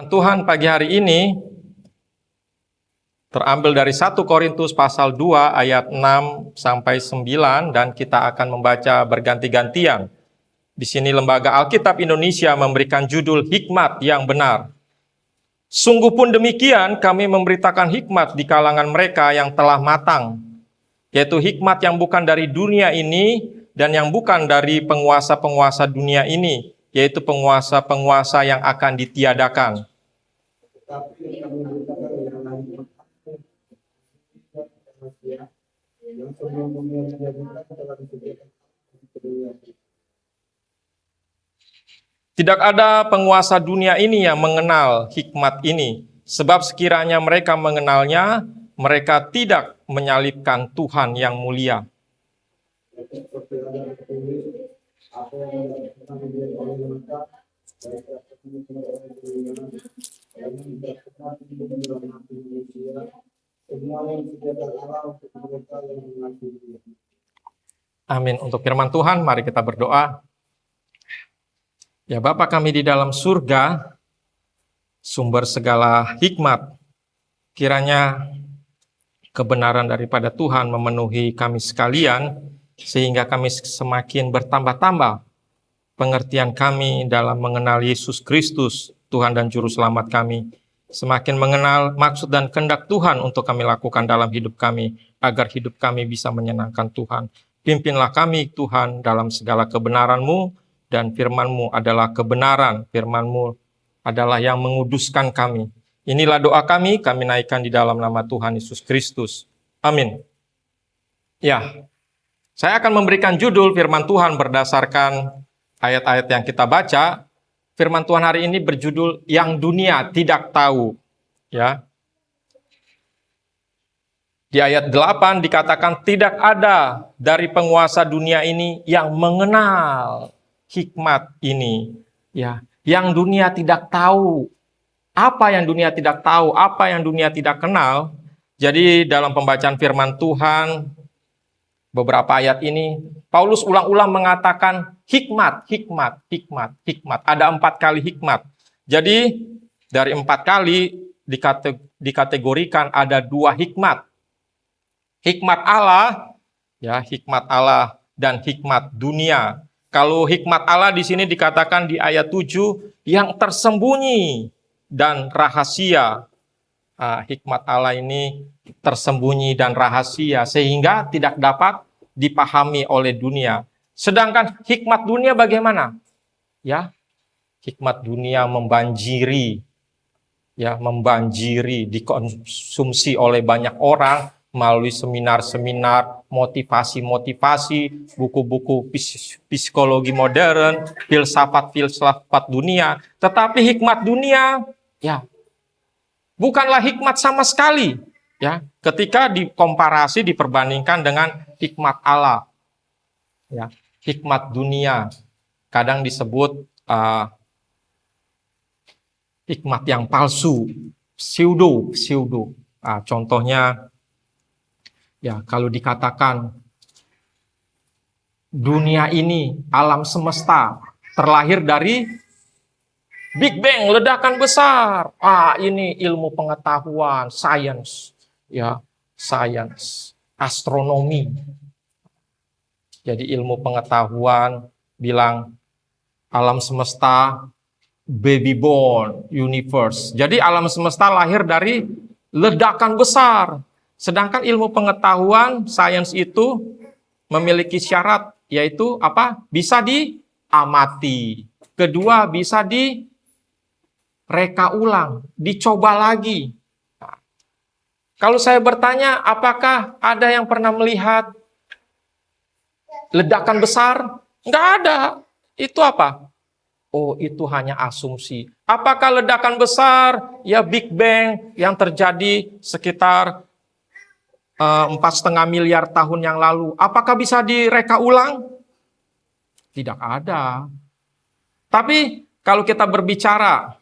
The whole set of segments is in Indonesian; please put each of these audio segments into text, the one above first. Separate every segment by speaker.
Speaker 1: Tuhan pagi hari ini terambil dari 1 Korintus pasal 2 ayat 6 sampai 9 dan kita akan membaca berganti-gantian. Di sini Lembaga Alkitab Indonesia memberikan judul Hikmat yang Benar. Sungguh pun demikian kami memberitakan hikmat di kalangan mereka yang telah matang, yaitu hikmat yang bukan dari dunia ini dan yang bukan dari penguasa-penguasa dunia ini, yaitu penguasa-penguasa yang akan ditiadakan. Tidak ada penguasa dunia ini yang mengenal hikmat ini, sebab sekiranya mereka mengenalnya, mereka tidak menyalibkan Tuhan yang mulia. Amin. Untuk firman Tuhan, mari kita berdoa. Ya Bapa kami di dalam surga, sumber segala hikmat, kiranya kebenaran daripada Tuhan memenuhi kami sekalian, sehingga kami semakin bertambah-tambah pengertian kami dalam mengenal Yesus Kristus, Tuhan dan Juru Selamat kami. Semakin mengenal maksud dan kehendak Tuhan untuk kami lakukan dalam hidup kami, agar hidup kami bisa menyenangkan Tuhan. Pimpinlah kami Tuhan dalam segala kebenaran-Mu, dan firman-Mu adalah kebenaran, firman-Mu adalah yang menguduskan kami. Inilah doa kami naikkan di dalam nama Tuhan Yesus Kristus. Amin. Ya, saya akan memberikan judul firman Tuhan berdasarkan ayat-ayat yang kita baca. Firman Tuhan hari ini berjudul Yang Dunia Tidak Tahu. Ya. Di ayat 8 dikatakan tidak ada dari penguasa dunia ini yang mengenal hikmat ini, ya, yang dunia tidak tahu. Apa yang dunia tidak tahu, apa yang dunia tidak kenal. Jadi dalam pembacaan firman Tuhan, beberapa ayat ini, Paulus ulang-ulang mengatakan hikmat, hikmat, hikmat, hikmat. Ada 4 kali hikmat. Jadi dari 4 kali dikategorikan ada 2 hikmat. Hikmat Allah, ya, hikmat Allah dan hikmat dunia. Kalau hikmat Allah di sini dikatakan di ayat 7 yang tersembunyi dan rahasia. Hikmat Allah ini tersembunyi dan rahasia sehingga tidak dapat dipahami oleh dunia. Sedangkan hikmat dunia bagaimana? Ya, hikmat dunia membanjiri, ya, membanjiri, dikonsumsi oleh banyak orang melalui seminar-seminar, motivasi-motivasi, buku-buku psikologi modern, filsafat-filsafat dunia. Tetapi hikmat dunia, ya, bukanlah hikmat sama sekali, ya, ketika dikomparasi, diperbandingkan dengan hikmat Allah. Ya, hikmat dunia kadang disebut hikmat yang palsu, pseudo. Contohnya, ya, kalau dikatakan dunia ini, alam semesta terlahir dari Big Bang, ledakan besar. Ini ilmu pengetahuan, sains, ya, sains, astronomi. Jadi ilmu pengetahuan bilang alam semesta baby born universe. Jadi alam semesta lahir dari ledakan besar. Sedangkan ilmu pengetahuan, sains itu memiliki syarat, yaitu apa? Bisa diamati. Kedua, bisa direka ulang, dicoba lagi. Nah, kalau saya bertanya, apakah ada yang pernah melihat ledakan besar? Enggak ada. Itu apa? Oh, itu hanya asumsi. Apakah ledakan besar, ya Big Bang yang terjadi sekitar 4,5 miliar tahun yang lalu, apakah bisa direka ulang? Tidak ada. Tapi kalau kita berbicara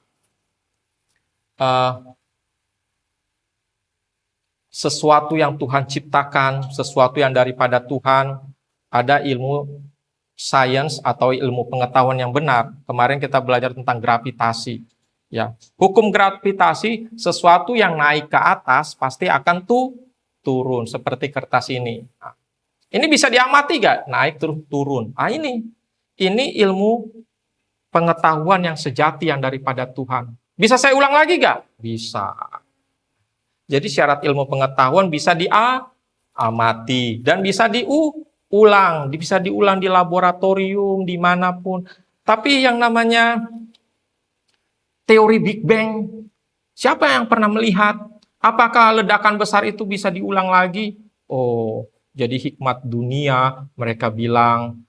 Speaker 1: sesuatu yang Tuhan ciptakan, sesuatu yang daripada Tuhan, ada ilmu sains atau ilmu pengetahuan yang benar. Kemarin kita belajar tentang gravitasi. Ya, hukum gravitasi, sesuatu yang naik ke atas pasti akan turun seperti kertas ini. Nah, ini bisa diamati gak? Naik terus turun. Ah, ini ilmu pengetahuan yang sejati yang daripada Tuhan. Bisa saya ulang lagi gak? Bisa. Jadi syarat ilmu pengetahuan bisa diamati dan bisa diulang, bisa diulang di laboratorium dimanapun. Tapi yang namanya teori Big Bang, siapa yang pernah melihat? Apakah ledakan besar itu bisa diulang lagi? Oh, jadi hikmat dunia, mereka bilang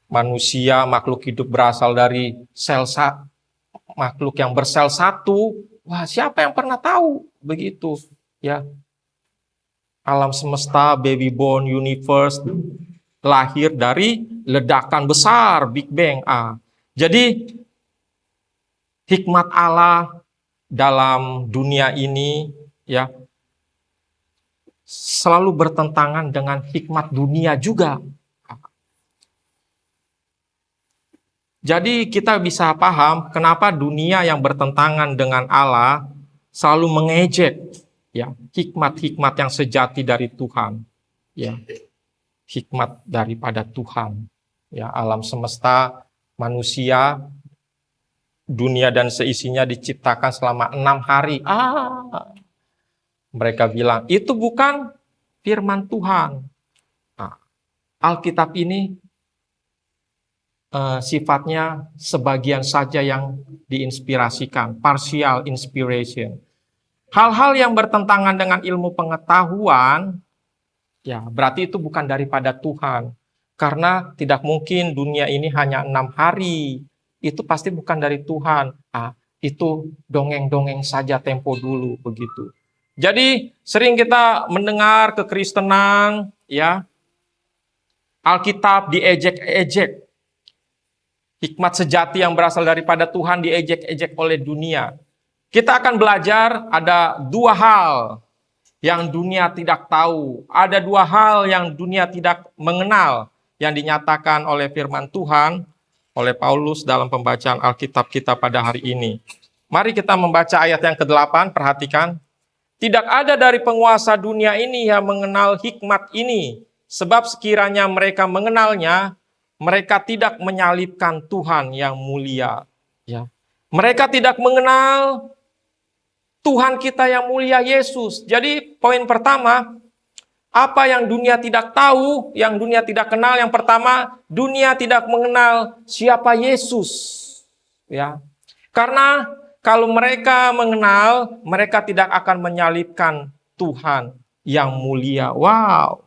Speaker 1: manusia, makhluk hidup berasal dari makhluk yang bersel satu. Wah, siapa yang pernah tahu begitu? Ya, alam semesta, baby born universe lahir dari ledakan besar Big Bang. Jadi hikmat Allah dalam dunia ini ya selalu bertentangan dengan hikmat dunia juga. Jadi kita bisa paham kenapa dunia yang bertentangan dengan Allah selalu mengejek ya hikmat-hikmat yang sejati dari Tuhan. Ya, hikmat daripada Tuhan. Ya, alam semesta, manusia, dunia dan seisinya diciptakan selama 6 hari. Mereka bilang, itu bukan firman Tuhan. Alkitab ini sifatnya sebagian saja yang diinspirasikan, partial inspiration. Hal-hal yang bertentangan dengan ilmu pengetahuan, ya berarti itu bukan daripada Tuhan. Karena tidak mungkin dunia ini hanya 6 hari. Itu pasti bukan dari Tuhan. Itu dongeng-dongeng saja tempo dulu begitu. Jadi sering kita mendengar kekristenan, ya Alkitab diejek-ejek. Hikmat sejati yang berasal daripada Tuhan diejek-ejek oleh dunia. Kita akan belajar ada 2 hal yang dunia tidak tahu. Ada 2 hal yang dunia tidak mengenal yang dinyatakan oleh firman Tuhan, oleh Paulus dalam pembacaan Alkitab kita pada hari ini. Mari kita membaca ayat yang ke-8, perhatikan. Tidak ada dari penguasa dunia ini yang mengenal hikmat ini, sebab sekiranya mereka mengenalnya, mereka tidak menyalibkan Tuhan yang mulia. Ya. Mereka tidak mengenal Tuhan kita yang mulia Yesus. Jadi poin pertama, apa yang dunia tidak tahu, yang dunia tidak kenal, yang pertama, dunia tidak mengenal siapa Yesus. Ya. Karena kalau mereka mengenal, mereka tidak akan menyalibkan Tuhan yang mulia. Wow.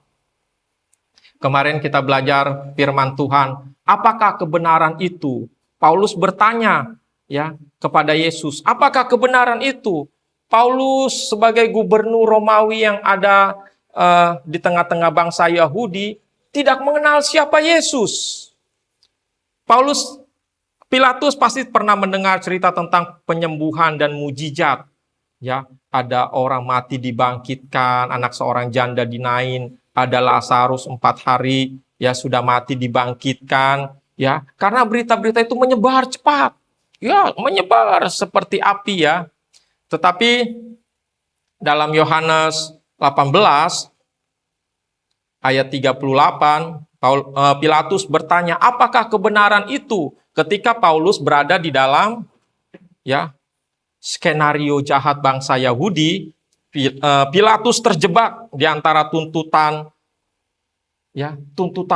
Speaker 1: Kemarin kita belajar firman Tuhan, apakah kebenaran itu? Paulus bertanya ya kepada Yesus, apakah kebenaran itu? Paulus sebagai gubernur Romawi yang ada di tengah-tengah bangsa Yahudi tidak mengenal siapa Yesus. Pilatus pasti pernah mendengar cerita tentang penyembuhan dan mujizat. Ya, ada orang mati dibangkitkan, anak seorang janda dinain, ada Lazarus 4 hari ya sudah mati dibangkitkan ya karena berita-berita itu menyebar cepat ya menyebar seperti api ya. Tetapi dalam Yohanes 18 ayat 38 Pilatus bertanya apakah kebenaran itu ketika Paulus berada di dalam ya skenario jahat bangsa Yahudi. Pilatus terjebak di antara tuntutan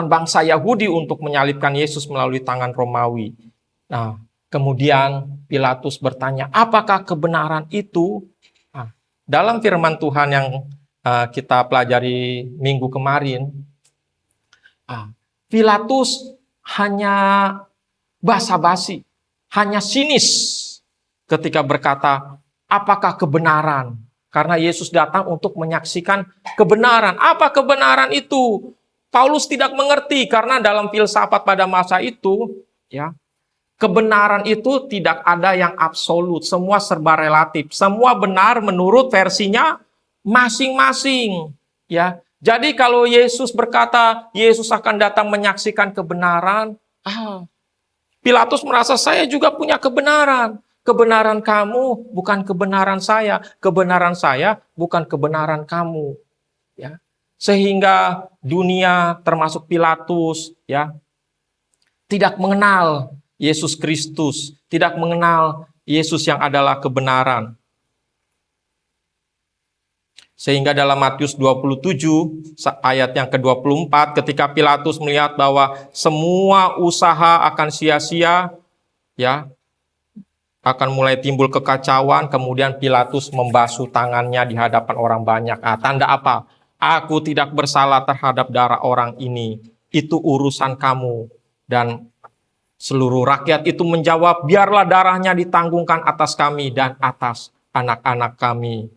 Speaker 1: bangsa Yahudi untuk menyalibkan Yesus melalui tangan Romawi. Nah, kemudian Pilatus bertanya, apakah kebenaran itu? Nah, dalam firman Tuhan yang kita pelajari minggu kemarin, Pilatus hanya basa-basi, hanya sinis ketika berkata, apakah kebenaran? Karena Yesus datang untuk menyaksikan kebenaran. Apa kebenaran itu? Paulus tidak mengerti karena dalam filsafat pada masa itu, ya, kebenaran itu tidak ada yang absolut, semua serba relatif. Semua benar menurut versinya masing-masing, ya. Jadi kalau Yesus berkata Yesus akan datang menyaksikan kebenaran, Pilatus merasa saya juga punya kebenaran. Kebenaran kamu bukan kebenaran saya bukan kebenaran kamu. Ya. Sehingga dunia termasuk Pilatus ya tidak mengenal Yesus Kristus, tidak mengenal Yesus yang adalah kebenaran. Sehingga dalam Matius 27 ayat yang ke-24 ketika Pilatus melihat bahwa semua usaha akan sia-sia ya, akan mulai timbul kekacauan, kemudian Pilatus membasuh tangannya di hadapan orang banyak. Tanda apa? Aku tidak bersalah terhadap darah orang ini. Itu urusan kamu. Dan seluruh rakyat itu menjawab, biarlah darahnya ditanggungkan atas kami dan atas anak-anak kami.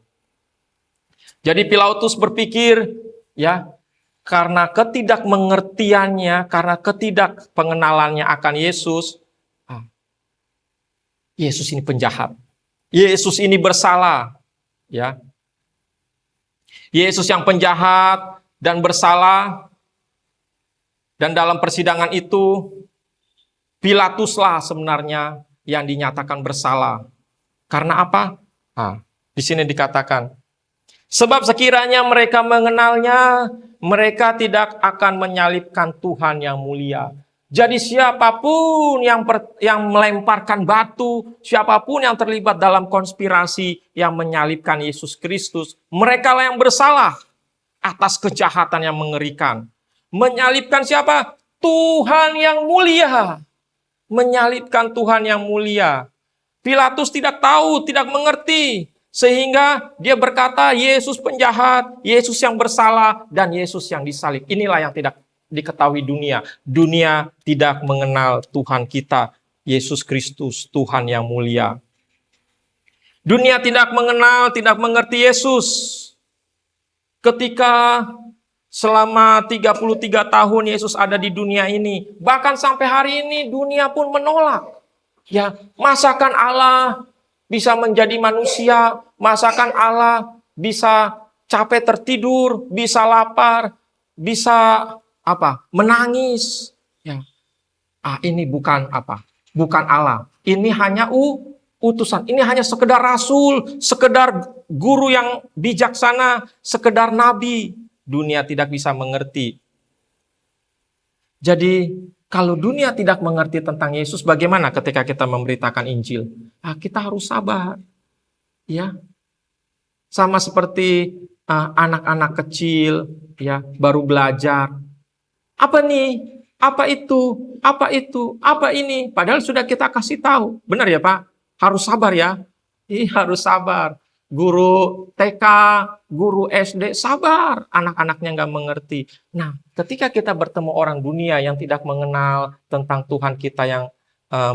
Speaker 1: Jadi Pilatus berpikir, ya, karena ketidakmengertiannya, karena ketidakpengenalannya akan Yesus, Yesus ini penjahat. Yesus ini bersalah, ya. Yesus yang penjahat dan bersalah, dan dalam persidangan itu Pilatuslah sebenarnya yang dinyatakan bersalah. Karena apa? Di sini dikatakan, sebab sekiranya mereka mengenalnya, mereka tidak akan menyalibkan Tuhan yang mulia. Jadi siapapun yang melemparkan batu, siapapun yang terlibat dalam konspirasi yang menyalibkan Yesus Kristus, mereka lah yang bersalah atas kejahatan yang mengerikan. Menyalibkan siapa? Tuhan yang mulia. Menyalibkan Tuhan yang mulia. Pilatus tidak tahu, tidak mengerti. Sehingga dia berkata, Yesus penjahat, Yesus yang bersalah, dan Yesus yang disalib. Inilah yang tidak diketahui dunia. Dunia tidak mengenal Tuhan kita, Yesus Kristus, Tuhan yang mulia. Dunia tidak mengenal, tidak mengerti Yesus. Ketika selama 33 tahun Yesus ada di dunia ini, bahkan sampai hari ini dunia pun menolak. Ya, masakan Allah bisa menjadi manusia, masakan Allah bisa capek tertidur, bisa lapar, bisa menangis. Ya. Ini bukan bukan Allah. Ini hanya utusan. Ini hanya sekedar rasul, sekedar guru yang bijaksana, sekedar nabi. Dunia tidak bisa mengerti. Jadi kalau dunia tidak mengerti tentang Yesus, bagaimana ketika kita memberitakan Injil? Kita harus sabar. Ya. Sama seperti anak-anak kecil ya, baru belajar. Apa nih? Apa itu? Apa itu? Apa ini? Padahal sudah kita kasih tahu. Benar ya, Pak? Harus sabar ya. Harus sabar. Guru TK, guru SD, sabar. Anak-anaknya nggak mengerti. Nah, ketika kita bertemu orang dunia yang tidak mengenal tentang Tuhan kita yang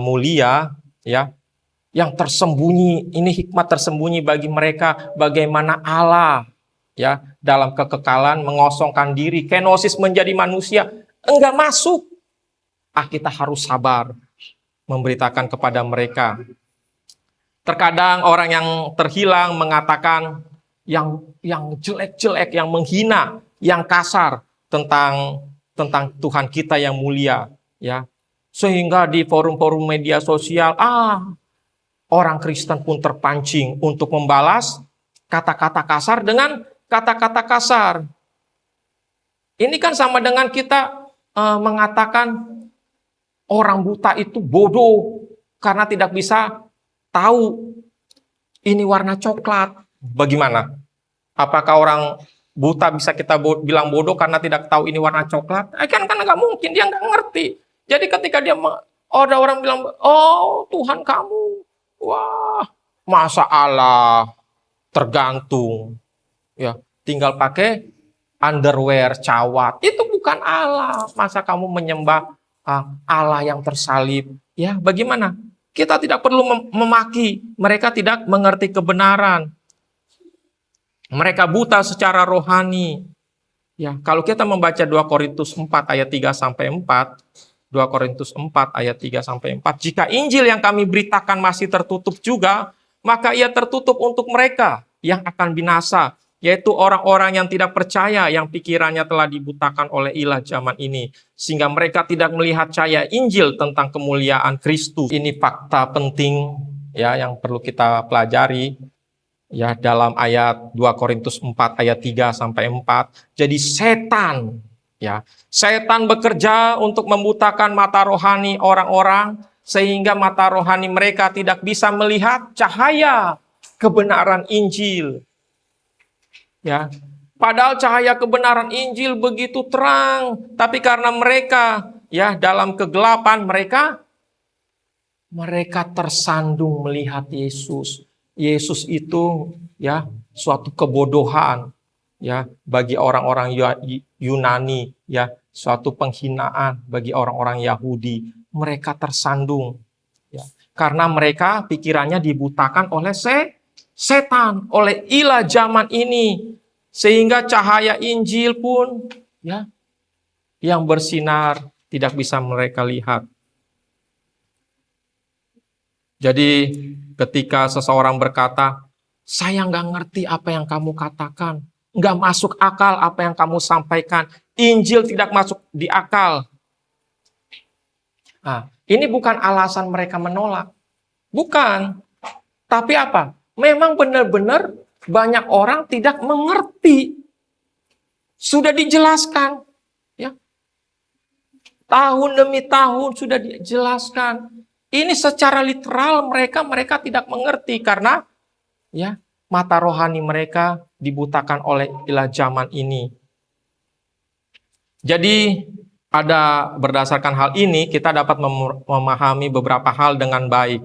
Speaker 1: mulia, ya, yang tersembunyi, ini hikmat tersembunyi bagi mereka, bagaimana Allah, ya, dalam kekekalan mengosongkan diri, kenosis menjadi manusia, enggak masuk. Kita harus sabar memberitakan kepada mereka. Terkadang orang yang terhilang mengatakan yang jelek-jelek, yang menghina, yang kasar tentang Tuhan kita yang mulia, ya. Sehingga di forum-forum media sosial, orang Kristen pun terpancing untuk membalas kata-kata kasar dengan kata-kata kasar. Ini kan sama dengan kita mengatakan orang buta itu bodoh karena tidak bisa tahu ini warna coklat. Bagaimana? Apakah orang buta bisa kita bilang bodoh karena tidak tahu ini warna coklat? Kan nggak mungkin, dia nggak ngerti. Jadi ketika ada orang bilang, oh Tuhan kamu, wah masa Allah tergantung, ya tinggal pakai underwear cawat, itu bukan Allah. Masa kamu menyembah Allah yang tersalib? Ya bagaimana? Kita tidak perlu memaki, mereka tidak mengerti kebenaran. Mereka buta secara rohani. Ya, kalau kita membaca 2 Korintus 4 ayat 3 sampai 4, 2 Korintus 4 ayat 3 sampai 4, jika Injil yang kami beritakan masih tertutup juga, maka ia tertutup untuk mereka yang akan binasa, yaitu orang-orang yang tidak percaya, yang pikirannya telah dibutakan oleh ilah zaman ini, sehingga mereka tidak melihat cahaya Injil tentang kemuliaan Kristus. Ini fakta penting ya yang perlu kita pelajari ya dalam ayat 2 Korintus 4 ayat 3 sampai 4. Jadi setan bekerja untuk membutakan mata rohani orang-orang sehingga mata rohani mereka tidak bisa melihat cahaya kebenaran Injil. Ya. Padahal cahaya kebenaran Injil begitu terang, tapi karena mereka ya dalam kegelapan mereka tersandung melihat Yesus. Yesus itu ya suatu kebodohan ya bagi orang-orang Yunani, ya suatu penghinaan bagi orang-orang Yahudi. Mereka tersandung ya karena mereka pikirannya dibutakan oleh setan, oleh ilah zaman ini, sehingga cahaya Injil pun ya yang bersinar tidak bisa mereka lihat. Jadi ketika seseorang berkata, saya nggak ngerti apa yang kamu katakan, nggak masuk akal apa yang kamu sampaikan, Injil tidak masuk di akal. Nah, ini bukan alasan mereka menolak, bukan. Tapi apa? Memang benar-benar banyak orang tidak mengerti. Sudah dijelaskan, ya. Tahun demi tahun sudah dijelaskan. Ini secara literal mereka tidak mengerti karena ya mata rohani mereka dibutakan oleh ilah zaman ini. Jadi berdasarkan hal ini kita dapat memahami beberapa hal dengan baik.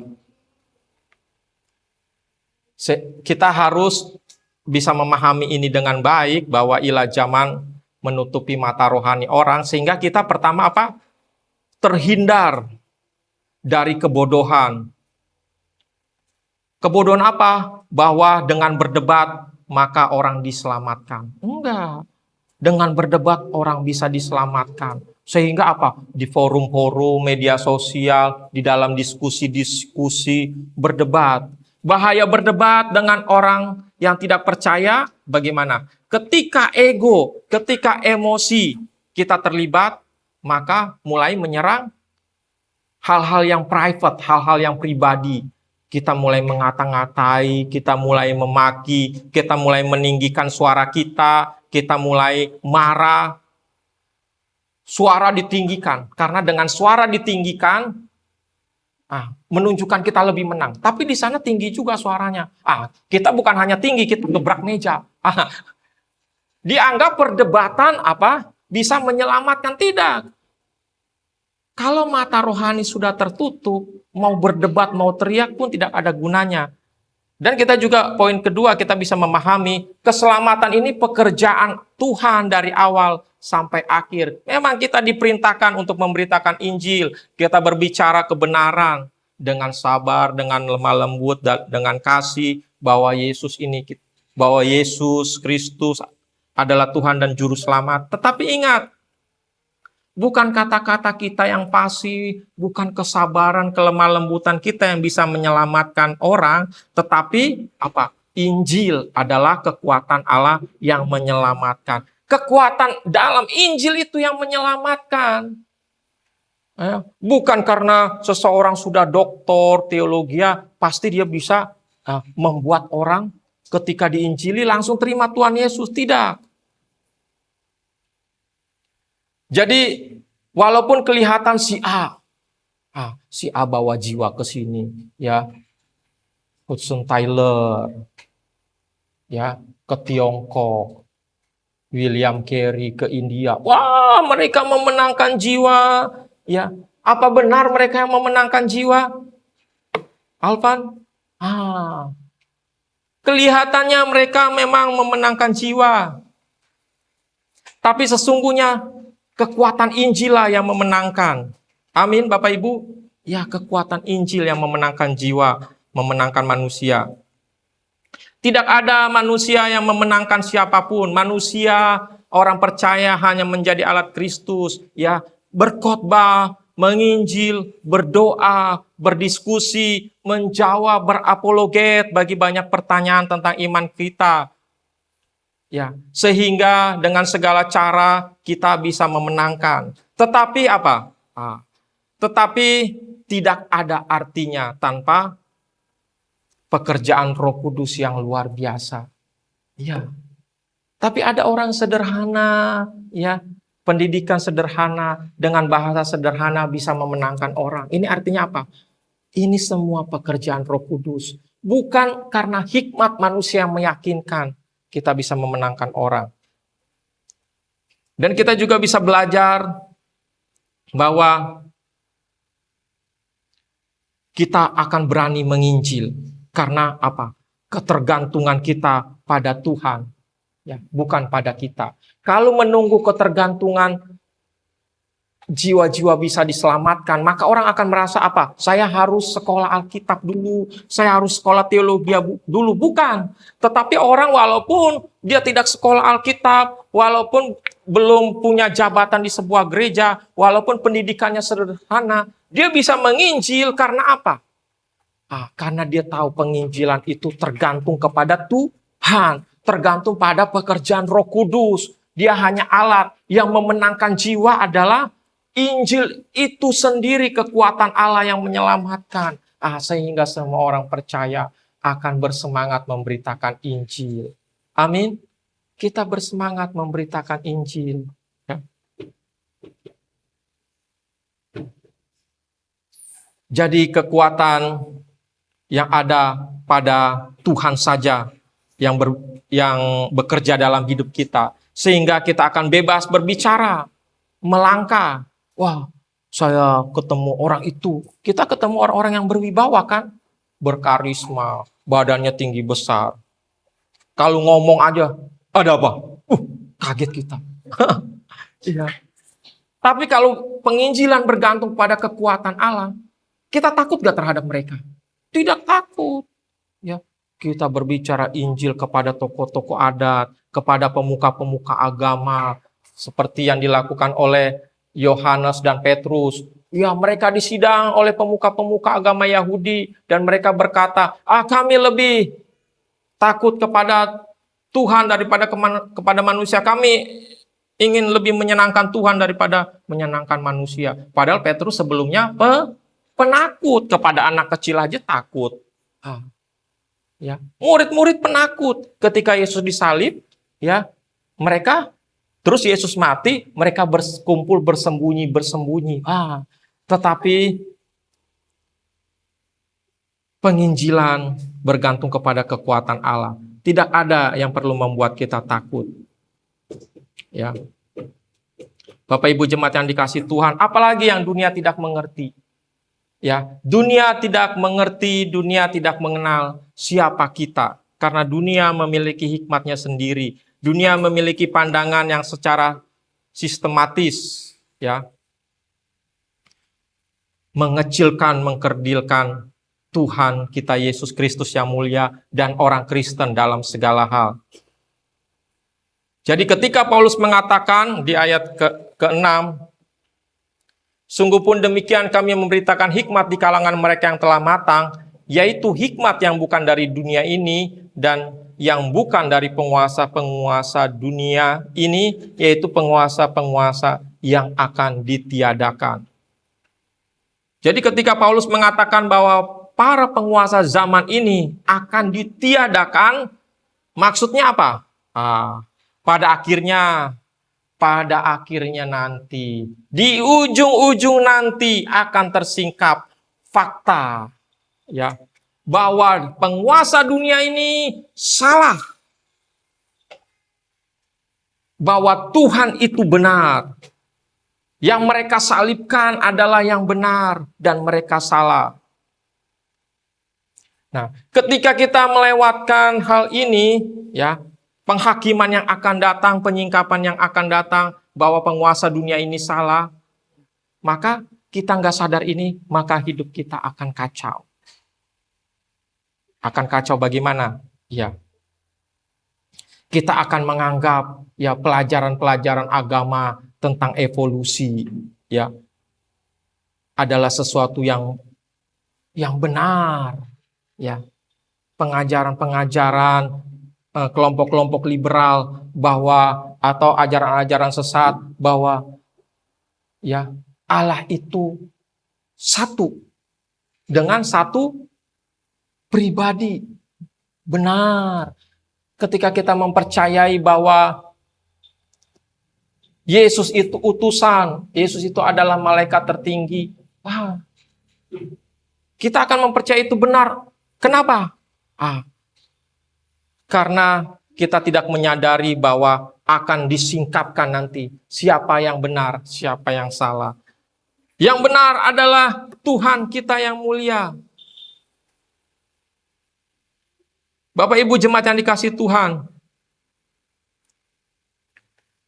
Speaker 1: Kita harus bisa memahami ini dengan baik bahwa ilah zaman menutupi mata rohani orang sehingga kita pertama apa? Terhindar dari kebodohan. Kebodohan apa? Bahwa dengan berdebat maka orang diselamatkan. Enggak. Dengan berdebat orang bisa diselamatkan. Sehingga apa? Di forum-forum, media sosial, di dalam diskusi-diskusi, berdebat. Bahaya berdebat dengan orang yang tidak percaya, bagaimana? Ketika ego, ketika emosi kita terlibat, maka mulai menyerang hal-hal yang private, hal-hal yang pribadi. Kita mulai mengata-ngatai, kita mulai memaki, kita mulai meninggikan suara kita mulai marah. Suara ditinggikan, karena dengan suara ditinggikan, menunjukkan kita lebih menang. Tapi di sana tinggi juga suaranya. Kita bukan hanya tinggi, kita gebrak meja. Dianggap perdebatan bisa menyelamatkan, tidak. Kalau mata rohani sudah tertutup, mau berdebat, mau teriak pun tidak ada gunanya. Dan kita juga, poin kedua, kita bisa memahami keselamatan ini pekerjaan Tuhan dari awal sampai akhir. Memang kita diperintahkan untuk memberitakan Injil, kita berbicara kebenaran dengan sabar, dengan lemah lembut, dengan kasih, bahwa Yesus Kristus adalah Tuhan dan Juru Selamat. Tetapi ingat, bukan kata-kata kita yang fasih, bukan kesabaran, kelemah lembutan kita yang bisa menyelamatkan orang, tetapi Injil adalah kekuatan Allah yang menyelamatkan. Kekuatan dalam Injil itu yang menyelamatkan. Bukan karena seseorang sudah doktor teologi, pasti dia bisa membuat orang ketika diinjili langsung terima Tuhan Yesus. Tidak. Jadi walaupun kelihatan si A bawa jiwa ke sini, ya, Hudson Taylor, ya, ke Tiongkok, William Carey ke India, wah mereka memenangkan jiwa, ya, apa benar mereka yang memenangkan jiwa, Alvan? Kelihatannya mereka memang memenangkan jiwa, tapi sesungguhnya kekuatan Injil lah yang memenangkan. Amin, Bapak Ibu. Ya, kekuatan Injil yang memenangkan jiwa, memenangkan manusia. Tidak ada manusia yang memenangkan siapapun. Manusia, orang percaya hanya menjadi alat Kristus. Ya, berkhotbah, menginjil, berdoa, berdiskusi, menjawab, berapologet bagi banyak pertanyaan tentang iman kita. Ya, sehingga dengan segala cara kita bisa memenangkan. Tetapi apa? Tetapi tidak ada artinya tanpa pekerjaan Roh Kudus yang luar biasa. Ya. Tapi ada orang sederhana, ya, pendidikan sederhana dengan bahasa sederhana bisa memenangkan orang. Ini artinya apa? Ini semua pekerjaan Roh Kudus. Bukan karena hikmat manusia yang meyakinkan kita bisa memenangkan orang. Dan kita juga bisa belajar bahwa kita akan berani menginjil. Karena apa? Ketergantungan kita pada Tuhan. Ya, bukan pada kita. Kalau menunggu ketergantungan jiwa-jiwa bisa diselamatkan, maka orang akan merasa apa? Saya harus sekolah Alkitab dulu, saya harus sekolah teologi dulu. Bukan. Tetapi orang walaupun dia tidak sekolah Alkitab, walaupun belum punya jabatan di sebuah gereja, walaupun pendidikannya sederhana, dia bisa menginjil karena apa? Karena dia tahu penginjilan itu tergantung kepada Tuhan, tergantung pada pekerjaan Roh Kudus. Dia hanya alat yang memenangkan jiwa adalah Injil itu sendiri, kekuatan Allah yang menyelamatkan. Sehingga semua orang percaya akan bersemangat memberitakan Injil. Amin. Kita bersemangat memberitakan Injil. Ya. Jadi kekuatan yang ada pada Tuhan saja yang bekerja dalam hidup kita. Sehingga kita akan bebas berbicara, melangkah. Wah, saya ketemu orang itu. Kita ketemu orang-orang yang berwibawa kan? Berkarisma, badannya tinggi besar. Kalau ngomong aja, ada apa? Kaget kita. Iya. Tapi kalau penginjilan bergantung pada kekuatan Allah, kita takut gak terhadap mereka? Tidak takut. Ya, kita berbicara Injil kepada tokoh-tokoh adat, kepada pemuka-pemuka agama, seperti yang dilakukan oleh Yohanes dan Petrus. Ya, mereka disidang oleh pemuka-pemuka agama Yahudi dan mereka berkata, kami lebih takut kepada Tuhan daripada kepada manusia. Kami ingin lebih menyenangkan Tuhan daripada menyenangkan manusia. Padahal Petrus sebelumnya penakut, kepada anak kecil aja takut. Ya, murid-murid penakut ketika Yesus disalib, ya, mereka terus Yesus mati, mereka berkumpul bersembunyi. Tetapi penginjilan bergantung kepada kekuatan Allah. Tidak ada yang perlu membuat kita takut. Ya. Bapak Ibu jemaat yang dikasihi Tuhan, apalagi yang dunia tidak mengerti. Ya, dunia tidak mengerti, dunia tidak mengenal siapa kita. Karena dunia memiliki hikmatnya sendiri. Dunia memiliki pandangan yang secara sistematis, ya, mengecilkan, mengkerdilkan Tuhan kita Yesus Kristus yang mulia dan orang Kristen dalam segala hal. Jadi ketika Paulus mengatakan di ayat ke-6, sungguh pun demikian kami memberitakan hikmat di kalangan mereka yang telah matang, yaitu hikmat yang bukan dari dunia ini dan yang bukan dari penguasa-penguasa dunia ini, yaitu penguasa-penguasa yang akan ditiadakan. Jadi ketika Paulus mengatakan bahwa para penguasa zaman ini akan ditiadakan, maksudnya apa? Pada akhirnya nanti, di ujung-ujung nanti akan tersingkap fakta, ya, bahwa penguasa dunia ini salah. Bahwa Tuhan itu benar. Yang mereka salibkan adalah yang benar dan mereka salah. Nah, ketika kita melewatkan hal ini, ya, penghakiman yang akan datang, penyingkapan yang akan datang, bahwa penguasa dunia ini salah, maka kita nggak sadar ini, maka hidup kita akan kacau. Akan kacau bagaimana? Ya, kita akan menganggap ya pelajaran-pelajaran agama tentang evolusi, ya, adalah sesuatu yang benar, ya. Pengajaran-pengajaran kelompok-kelompok liberal bahwa atau ajaran-ajaran sesat bahwa ya Allah itu satu dengan satu pribadi. Benar. Ketika kita mempercayai bahwa Yesus itu utusan, Yesus itu adalah malaikat tertinggi. Wah, kita akan mempercayai itu benar. Kenapa? Karena kita tidak menyadari bahwa akan disingkapkan nanti siapa yang benar, siapa yang salah. Yang benar adalah Tuhan kita yang mulia. Bapak Ibu jemaat yang dikasihi Tuhan,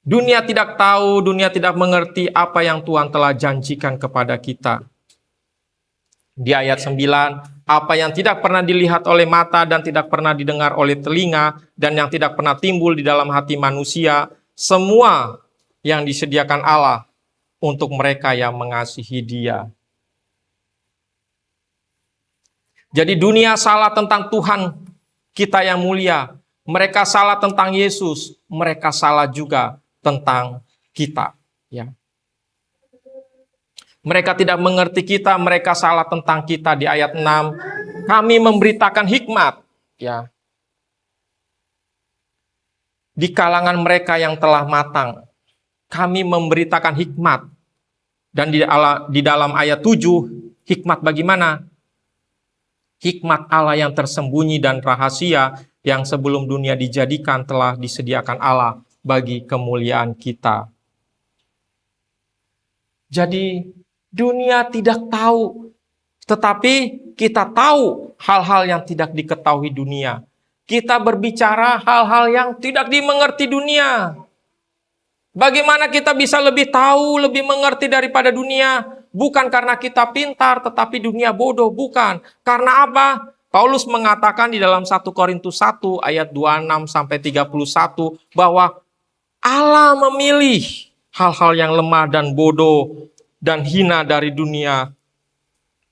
Speaker 1: dunia tidak tahu, dunia tidak mengerti apa yang Tuhan telah janjikan kepada kita. Di ayat 9, apa yang tidak pernah dilihat oleh mata dan tidak pernah didengar oleh telinga dan yang tidak pernah timbul di dalam hati manusia, semua yang disediakan Allah untuk mereka yang mengasihi Dia. Jadi dunia salah tentang Tuhan kita yang mulia. Mereka salah tentang Yesus, mereka salah juga tentang kita. Ya. Mereka tidak mengerti kita, mereka salah tentang kita. Di ayat 6, kami memberitakan hikmat. Ya. Di kalangan mereka yang telah matang, kami memberitakan hikmat. Dan di dalam ayat 7, hikmat bagaimana? Hikmat Allah yang tersembunyi dan rahasia yang sebelum dunia dijadikan telah disediakan Allah bagi kemuliaan kita. Jadi dunia tidak tahu, tetapi kita tahu hal-hal yang tidak diketahui dunia. Kita berbicara hal-hal yang tidak dimengerti dunia. Bagaimana kita bisa lebih tahu, lebih mengerti daripada dunia? Bukan karena kita pintar, tetapi dunia bodoh. Bukan. Karena apa? Paulus mengatakan di dalam 1 Korintus 1 ayat 26-31 bahwa Allah memilih hal-hal yang lemah dan bodoh dan hina dari dunia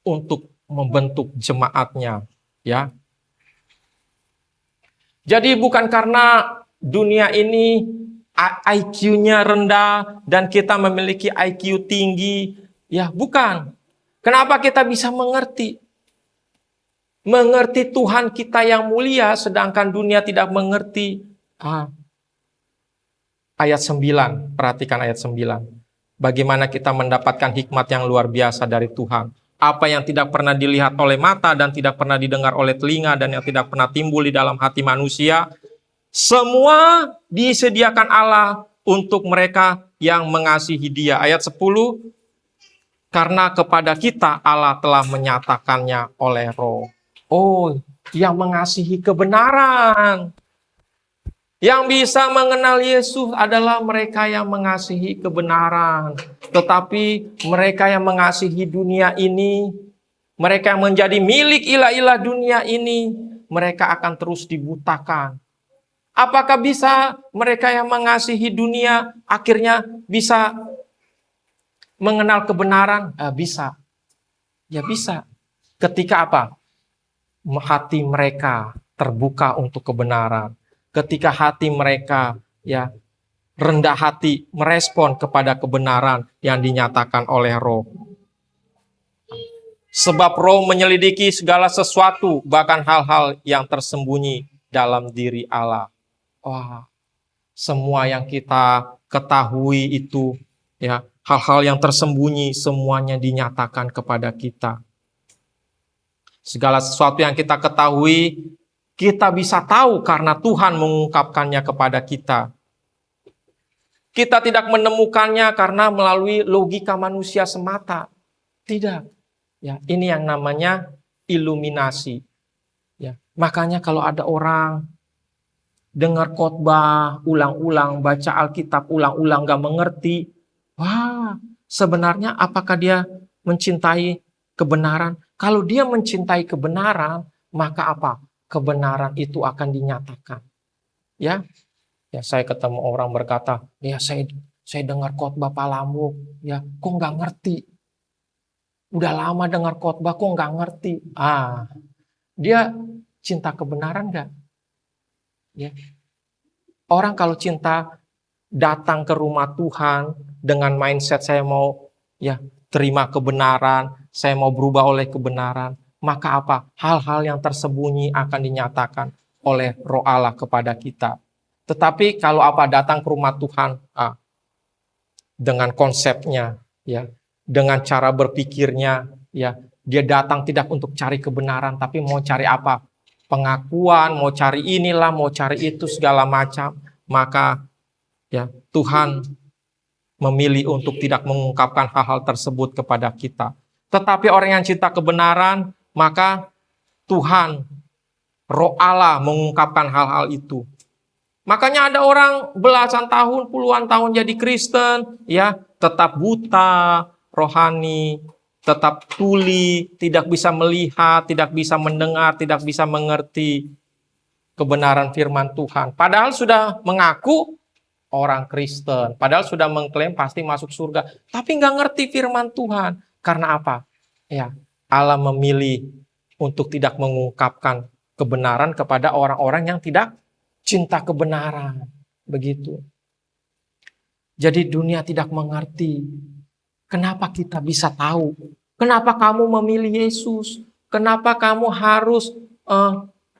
Speaker 1: untuk membentuk jemaatnya. Ya. Jadi bukan karena dunia ini IQ-nya rendah dan kita memiliki IQ tinggi. Ya, bukan. Kenapa kita bisa mengerti? Mengerti Tuhan kita yang mulia, sedangkan dunia tidak mengerti. Ayat 9, perhatikan ayat 9. Bagaimana kita mendapatkan hikmat yang luar biasa dari Tuhan. Apa yang tidak pernah dilihat oleh mata dan tidak pernah didengar oleh telinga dan yang tidak pernah timbul di dalam hati manusia, semua disediakan Allah untuk mereka yang mengasihi Dia. Ayat 10, karena kepada kita Allah telah menyatakannya oleh Roh. Oh, yang mengasihi kebenaran. Yang bisa mengenal Yesus adalah mereka yang mengasihi kebenaran. Tetapi mereka yang mengasihi dunia ini, mereka yang menjadi milik ilah-ilah dunia ini, mereka akan terus dibutakan. Apakah bisa mereka yang mengasihi dunia akhirnya bisa mengenal kebenaran? Bisa. Ya bisa. Ketika apa? Hati mereka terbuka untuk kebenaran. Ketika hati mereka ya rendah hati merespon kepada kebenaran yang dinyatakan oleh Roh. Sebab Roh menyelidiki segala sesuatu, bahkan hal-hal yang tersembunyi dalam diri Allah. Wah, semua yang kita ketahui itu ya, hal-hal yang tersembunyi semuanya dinyatakan kepada kita. Segala sesuatu yang kita ketahui, kita bisa tahu karena Tuhan mengungkapkannya kepada kita. Kita tidak menemukannya karena melalui logika manusia semata. Tidak. Ya, ini yang namanya iluminasi. Ya, makanya kalau ada orang dengar khotbah ulang-ulang, baca Alkitab ulang-ulang, gak mengerti. Wah, sebenarnya apakah dia mencintai kebenaran? Kalau dia mencintai kebenaran, maka apa? Kebenaran itu akan dinyatakan. Ya, saya ketemu orang berkata, ya saya dengar khotbah Pak Lamuk, ya kok nggak ngerti? Udah lama dengar khotbah, kok nggak ngerti? Dia cinta kebenaran nggak? Ya, orang kalau cinta datang ke rumah Tuhan dengan mindset saya mau ya terima kebenaran, saya mau berubah oleh kebenaran, maka apa? Hal-hal yang tersembunyi akan dinyatakan oleh Roh Allah kepada kita. Tetapi kalau apa datang ke rumah Tuhan dengan konsepnya, ya, dengan cara berpikirnya, ya, dia datang tidak untuk cari kebenaran, tapi mau cari apa? Pengakuan, mau cari inilah, mau cari itu segala macam. Maka ya Tuhan memilih untuk tidak mengungkapkan hal-hal tersebut kepada kita. Tetapi orang yang cinta kebenaran, maka Tuhan, Roh Allah mengungkapkan hal-hal itu. Makanya ada orang belasan tahun, puluhan tahun jadi Kristen, ya, tetap buta, rohani, tetap tuli, tidak bisa melihat, tidak bisa mendengar, tidak bisa mengerti kebenaran firman Tuhan. Padahal sudah mengaku orang Kristen, padahal sudah mengklaim pasti masuk surga, tapi nggak ngerti firman Tuhan. Karena apa? Ya, Allah memilih untuk tidak mengungkapkan kebenaran kepada orang-orang yang tidak cinta kebenaran. Begitu. Jadi dunia tidak mengerti. Kenapa kita bisa tahu? Kenapa kamu memilih Yesus? Kenapa kamu harus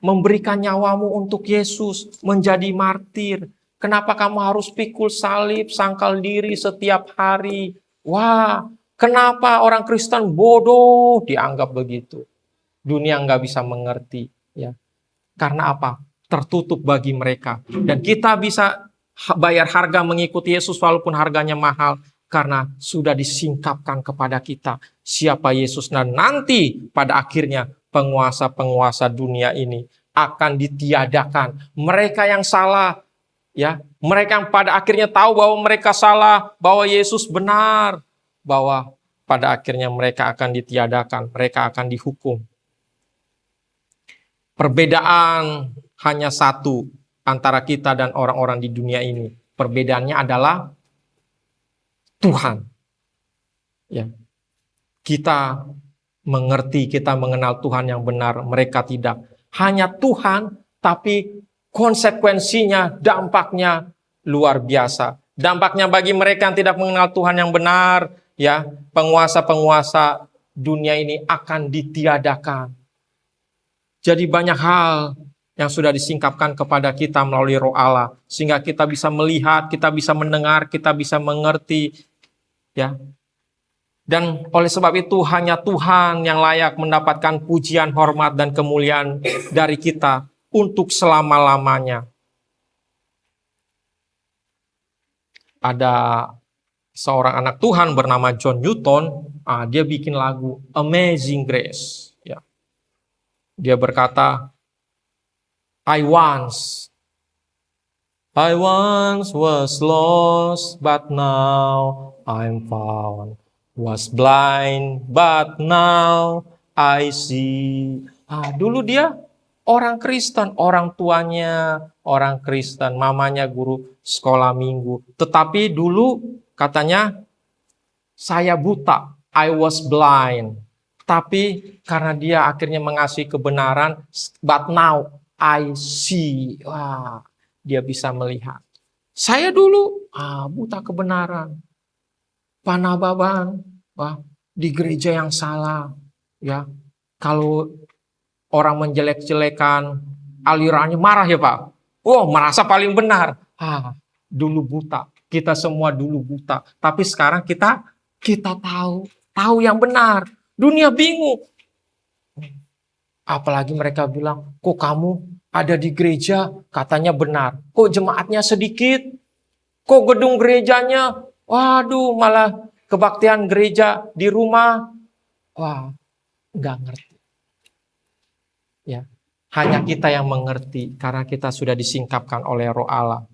Speaker 1: memberikan nyawamu untuk Yesus, menjadi martir? Kenapa kamu harus pikul salib, sangkal diri setiap hari? Wah, kenapa orang Kristen bodoh dianggap begitu? Dunia nggak bisa mengerti, ya. Karena apa? Tertutup bagi mereka. Dan kita bisa bayar harga mengikuti Yesus walaupun harganya mahal, karena sudah disingkapkan kepada kita siapa Yesus. Dan nanti pada akhirnya penguasa-penguasa dunia ini akan ditiadakan. Mereka yang salah, ya, mereka yang pada akhirnya tahu bahwa mereka salah, bahwa Yesus benar, bahwa pada akhirnya mereka akan ditiadakan, mereka akan dihukum. Perbedaan hanya satu antara kita dan orang-orang di dunia ini. Perbedaannya adalah Tuhan. Ya. Kita mengerti, kita mengenal Tuhan yang benar, mereka tidak. Hanya Tuhan, tapi konsekuensinya, dampaknya luar biasa. Dampaknya bagi mereka yang tidak mengenal Tuhan yang benar, ya, penguasa-penguasa dunia ini akan ditiadakan. Jadi banyak hal yang sudah disingkapkan kepada kita melalui Roh Allah, sehingga kita bisa melihat, kita bisa mendengar, kita bisa mengerti, ya. Dan oleh sebab itu hanya Tuhan yang layak mendapatkan pujian, hormat, dan kemuliaan dari kita untuk selama-lamanya. Ada seorang anak Tuhan bernama John Newton, dia bikin lagu Amazing Grace. Ya. Dia berkata, I once was lost, but now I'm found. Was blind, but now I see. Dulu dia orang Kristen, orang tuanya orang Kristen, mamanya guru sekolah minggu. Tetapi dulu katanya, saya buta, I was blind. Tapi karena dia akhirnya mengasihi kebenaran, but now I see. Wah, dia bisa melihat. Saya dulu buta kebenaran. Panababan, di gereja yang salah, ya. Kalau orang menjelek-jelekan, alirannya marah ya Pak. Oh, merasa paling benar. Dulu buta. Kita semua dulu buta. Tapi sekarang kita tahu yang benar. Dunia bingung. Apalagi mereka bilang, kok kamu ada di gereja katanya benar. Kok jemaatnya sedikit? Kok gedung gerejanya, waduh, malah kebaktian gereja di rumah. Wah, nggak ngerti. Ya, hanya kita yang mengerti karena kita sudah disingkapkan oleh Roh Allah.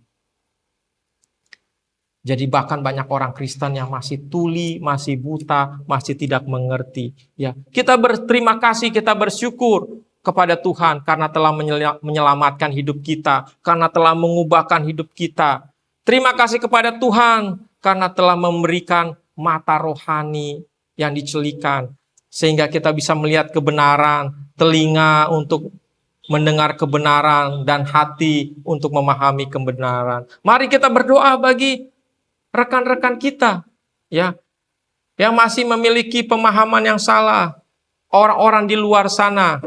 Speaker 1: Jadi bahkan banyak orang Kristen yang masih tuli, masih buta, masih tidak mengerti. Ya, kita berterima kasih, kita bersyukur kepada Tuhan karena telah menyelamatkan hidup kita, karena telah mengubahkan hidup kita. Terima kasih kepada Tuhan karena telah memberikan mata rohani yang dicelikan, sehingga kita bisa melihat kebenaran, telinga untuk mendengar kebenaran, dan hati untuk memahami kebenaran. Mari kita berdoa bagi rekan-rekan kita, ya, yang masih memiliki pemahaman yang salah. orang-orang di luar sana.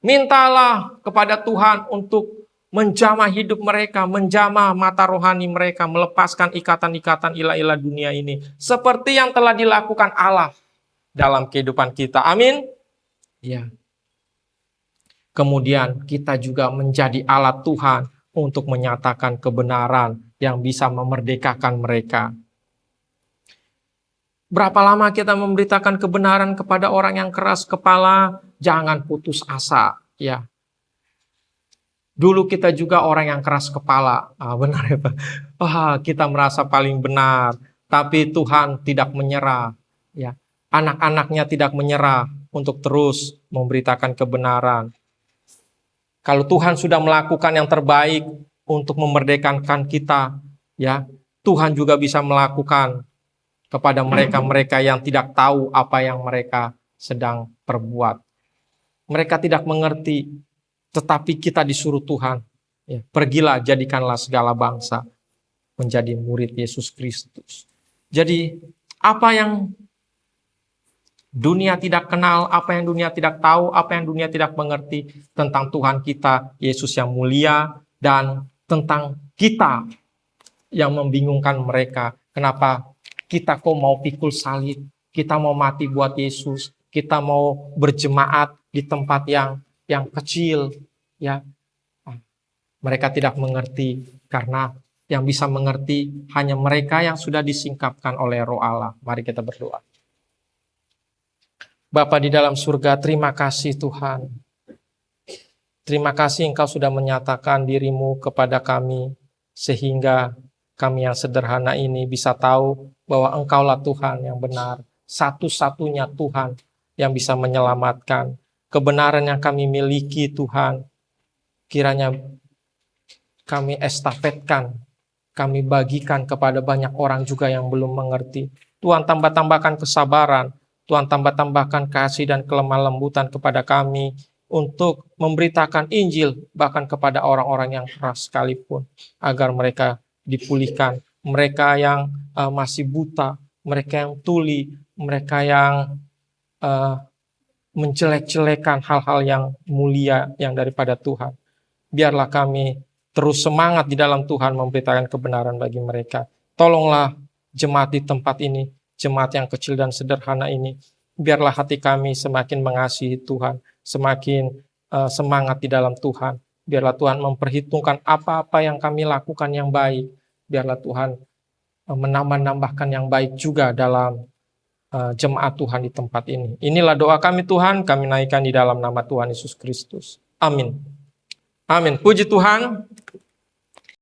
Speaker 1: Mintalah kepada Tuhan untuk menjamah hidup mereka, menjamah mata rohani mereka, melepaskan ikatan-ikatan ilah-ilah dunia ini. Seperti yang telah dilakukan Allah dalam kehidupan kita. Amin. Ya. Kemudian kita juga menjadi alat Tuhan untuk menyatakan kebenaran yang bisa memerdekakan mereka. Berapa lama kita memberitakan kebenaran kepada orang yang keras kepala? Jangan putus asa, ya. Dulu kita juga orang yang keras kepala. Benar ya Pak? Kita merasa paling benar, tapi Tuhan tidak menyerah, ya. Anak-anaknya tidak menyerah untuk terus memberitakan kebenaran. Kalau Tuhan sudah melakukan yang terbaik untuk memerdekakan kita, ya, Tuhan juga bisa melakukan kepada mereka-mereka yang tidak tahu apa yang mereka sedang perbuat. Mereka tidak mengerti, tetapi kita disuruh Tuhan, ya, pergilah, jadikanlah segala bangsa menjadi murid Yesus Kristus. Jadi, apa yang dunia tidak kenal, apa yang dunia tidak tahu, apa yang dunia tidak mengerti tentang Tuhan kita, Yesus yang mulia, dan tentang kita yang membingungkan mereka. Kenapa kita kok mau pikul salib, kita mau mati buat Yesus, kita mau berjemaat di tempat yang kecil, ya. Mereka tidak mengerti, karena yang bisa mengerti hanya mereka yang sudah disingkapkan oleh Roh Allah. Mari kita berdoa. Bapa di dalam surga, terima kasih Tuhan. Terima kasih Engkau sudah menyatakan dirimu kepada kami, sehingga kami yang sederhana ini bisa tahu bahwa Engkaulah Tuhan yang benar, satu-satunya Tuhan yang bisa menyelamatkan. Kebenaran yang kami miliki Tuhan, kiranya kami estafetkan, kami bagikan kepada banyak orang juga yang belum mengerti. Tuhan tambah-tambahkan kesabaran, Tuhan tambah-tambahkan kasih dan kelemah lembutan kepada kami untuk memberitakan Injil bahkan kepada orang-orang yang keras sekalipun, agar mereka dipulihkan, mereka yang masih buta, mereka yang tuli, mereka yang menjelek-jelekan hal-hal yang mulia yang daripada Tuhan. Biarlah kami terus semangat di dalam Tuhan memberitakan kebenaran bagi mereka. Tolonglah jemaat di tempat ini, jemaat yang kecil dan sederhana ini. Biarlah hati kami semakin mengasihi Tuhan, semakin semangat di dalam Tuhan. Biarlah Tuhan memperhitungkan apa-apa yang kami lakukan yang baik. Biarlah Tuhan menambah-nambahkan yang baik juga dalam jemaat Tuhan di tempat ini. Inilah doa kami Tuhan, kami naikkan di dalam nama Tuhan Yesus Kristus. Amin. Amin. Puji Tuhan.